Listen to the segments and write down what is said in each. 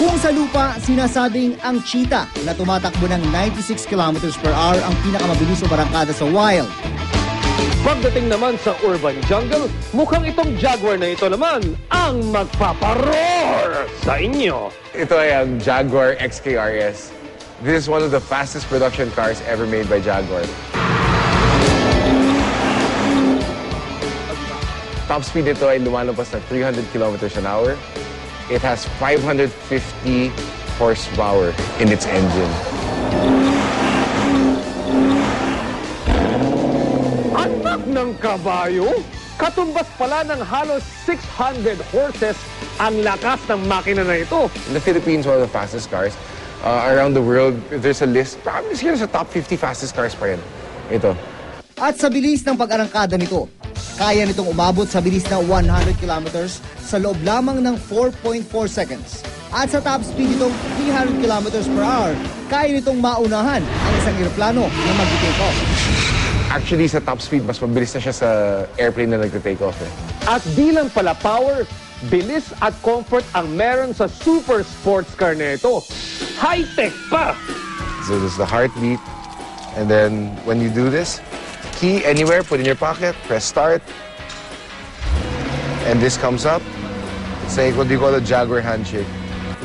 Kung sa lupa, sinasabing ang cheetah na tumatakbo ng 96 kilometers per hour ang pinakamabilis o barangkada sa wild. Pagdating naman sa urban jungle, mukhang itong Jaguar na ito naman ang magpaparoar sa inyo. Ito ay ang Jaguar XKRS. This is one of the fastest production cars ever made by Jaguar. Top speed nito ay lumalabas na 300 kilometers an hour. It has 550 horsepower in its engine. Anak ng kabayo? Katumbas pala ng halos 600 horses ang lakas ng makina na ito. In the Philippines, one of the fastest cars. Around the world, there's a list. Probably siguro sa top 50 fastest cars pa rin. Ito. At sa bilis ng pag-arangkada nito, kaya nitong umabot sa bilis na 100 kilometers sa loob lamang ng 4.4 seconds. At sa top speed nitong 300 kilometers per hour, kaya nitong maunahan ang isang eroplano na mag-take off. Actually, sa top speed, mas mabilis na siya sa airplane na nag-take off. At di lang pala power, bilis at comfort ang meron sa super sports car na ito. High-tech pa! So this is the heartbeat. And then when you do this, key anywhere, put in your pocket, press start. And this comes up. It's like what do you call a Jaguar handshake.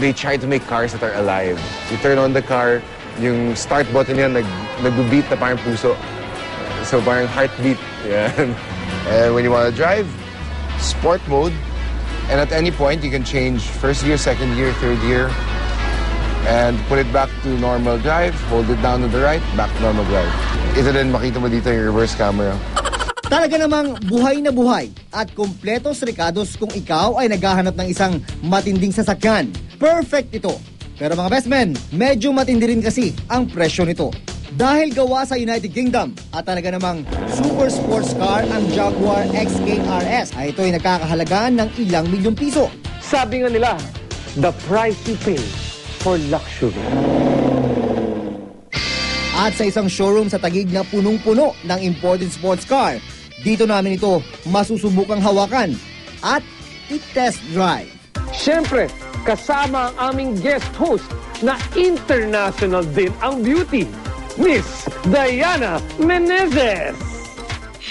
They try to make cars that are alive. You turn on the car, yung start button niya nag-beat na parang puso. So parang heartbeat. Yan. And when you want to drive, sport mode. And at any point, you can change first gear, second gear, third gear. And put it back to normal drive, hold it down to the right, back to normal drive. Ito din, makita mo dito yung reverse camera. Talaga namang buhay na buhay at kumpletos recados kung ikaw ay naghahanap ng isang matinding sasakyan. Perfect ito. Pero mga best men, medyo matindi rin kasi ang presyo nito. Dahil gawa sa United Kingdom at talaga namang super sports car ang Jaguar XKRS ay ito ay nagkakahalagaan ng ilang milyong piso. Sabi nga nila, the price you pay for luxury. At sa isang showroom sa Taguig na punong-puno ng imported sports car, dito namin ito masusubukang hawakan at i-test drive. Siyempre, kasama ang aming guest host na international din ang beauty, Miss Diana Menezes.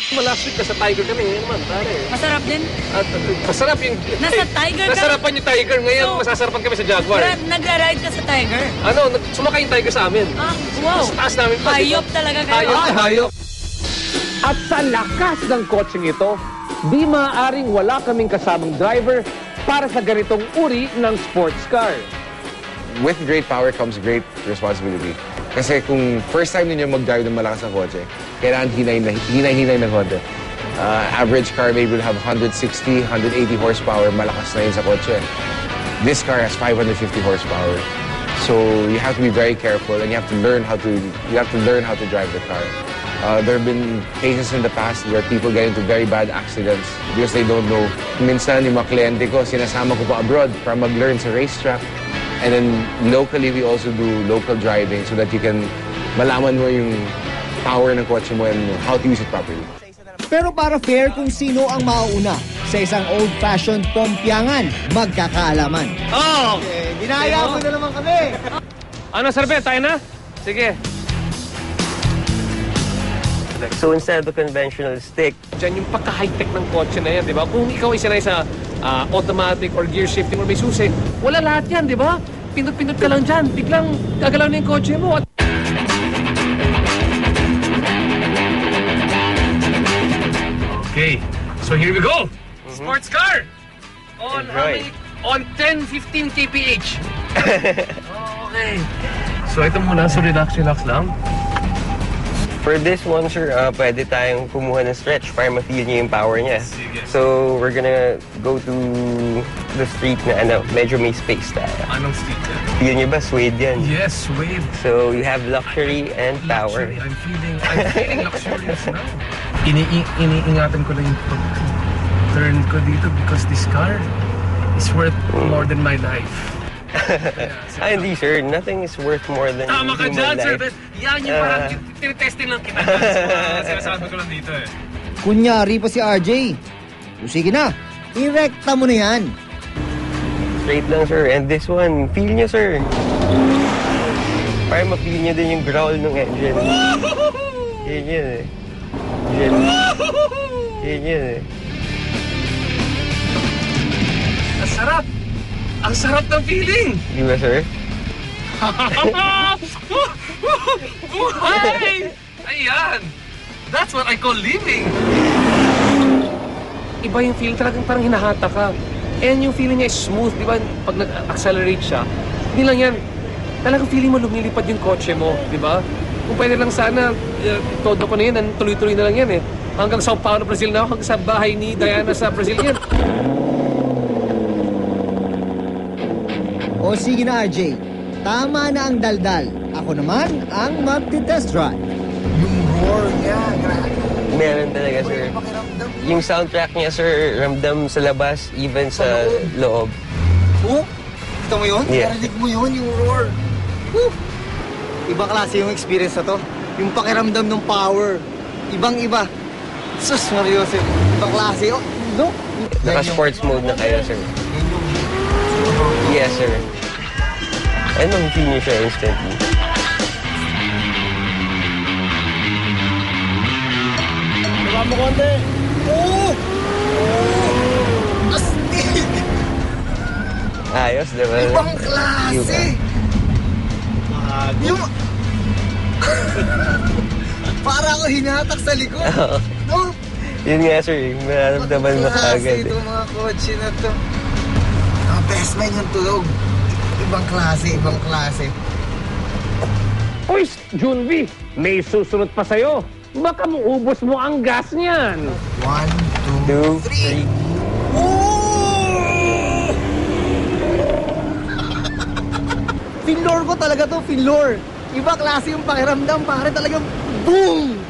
Malapit na sa Tiger kami ngayon naman, pare. Masarap din. At masarap yung... Nasa Tiger ka? Nasarapan yung Tiger. Ngayon, So, masasarapan kami sa Jaguar. Nagra-ride ka sa Tiger? Ano, sumakay yung Tiger sa amin. Ah, wow. Sa taas namin pa. Hayop talaga kayo. Hayop. At sa lakas ng kotseng ito, di maaaring wala kaming kasamang driver para sa ganitong uri ng sports car. With great power comes great responsibility. Kasi kung first time ninyo mag-drive ng malakas na kotse, kailangan hinay-hinay ng Honda. Average car maybe will have 160, 180 horsepower, malakas na yun sa kotse. This car has 550 horsepower. So you have to be very careful and you have to learn how to drive the car. There have been cases in the past where people get into very bad accidents because they don't know. Minsan yung mga kliyente ko, sinasama ko pa abroad para mag-learn sa racetrack. And then locally, we also do local driving so that you can malaman mo yung power ng kotse mo and how to use it properly. Pero para fair kung sino ang mauuna sa isang old-fashioned pompyangan, magkakaalaman. Oh! Okay, ginaya mo na naman kami. Ano, Sarbet? Tayo na? Sige. So instead of the conventional stick, Diyan yung pagka-high-tech ng kotse na yan, di ba? Kung ikaw ay sanay sa automatic or gear shifting or may susi, wala lahat yan, di ba? Pindot-pindot ka lang dyan, biglang gagalaw na yung kotse mo. Okay, so here we go. Sports car. On Enjoy. on 10-15 kph. Okay. So ito muna, so relax lang. for this one, sir, pwede tayong kumuha ng stretch para ma-feel niyo yung power niya. Sige. So, we're gonna go to the street na medyo may space tayo. Anong street yan? Feel niyo ba? Suede yan. Yes, wave. So, you have luxury and power. Luxury. I'm feeling luxurious now. Iniingatan ko lang yung turn ko dito because this car is worth more than my life. Hindi, sir. Nothing is worth more than Tama ka dyan, human sir. life. Yan yung parang tinitesting lang kita. Sinasabi ko lang dito eh. Kunyari pa si RJ. O sige na, irekta mo na yan. straight lang, sir. And this one, feel nyo, sir. Para ma-feel nyo din yung growl ng engine. Yun yun eh. Yun yun eh. Ang sarap! Ang sarap ng feeling! Di ba, sir? Buhay! Ayan! That's what I call living! Iba yung feeling, talagang parang hinahata ka. And yung feeling niya is smooth, di ba? Pag nag-accelerate siya, hindi lang yan. Talagang feeling mo lumilipad yung kotse mo, di ba? Kung pwede lang sana, todo ko na yan, tuloy-tuloy na lang yan eh. Hanggang Sao Paulo, Brazil na ako, hanggang sa bahay ni Diana sa Brazil yan. O sige na RJ, tama na ang daldal. Ako naman ang magti-test drive. Yung roar niya, grabe. Meron talaga, sir. Pakiramdam. Yung soundtrack niya, sir, ramdam sa labas, even sa loob. Oh, kita mo yun? Yeah. Narinig mo yun, yung roar. Woo! Ibang klase yung experience na to. Yung pakiramdam ng power. Ibang-iba. Sus, Mario Joseph. Ibang klase. Oh, no? Naka-sports mode na kayo, sir. Yes, sir. And mag-feel niyo siya instantly. Baka mo konti. Oh! Astig! Ayos, di ba? Ibang klase! Yung... Para ako hinatak sa likod. No? Yun nga, sir. Mararamdaman mo Klase kagad. itong mga kotse na to. Mga best man yung tulog. Ibang klase, ibang klase. Uy, Junvi, may susunod pa sa'yo. Baka maubos mo ang gas niyan. 1, 2, 2, 3. 3. Oh! Finlore ko talaga to, Finlore. Iba klase yung pakiramdam, pare talagang boom!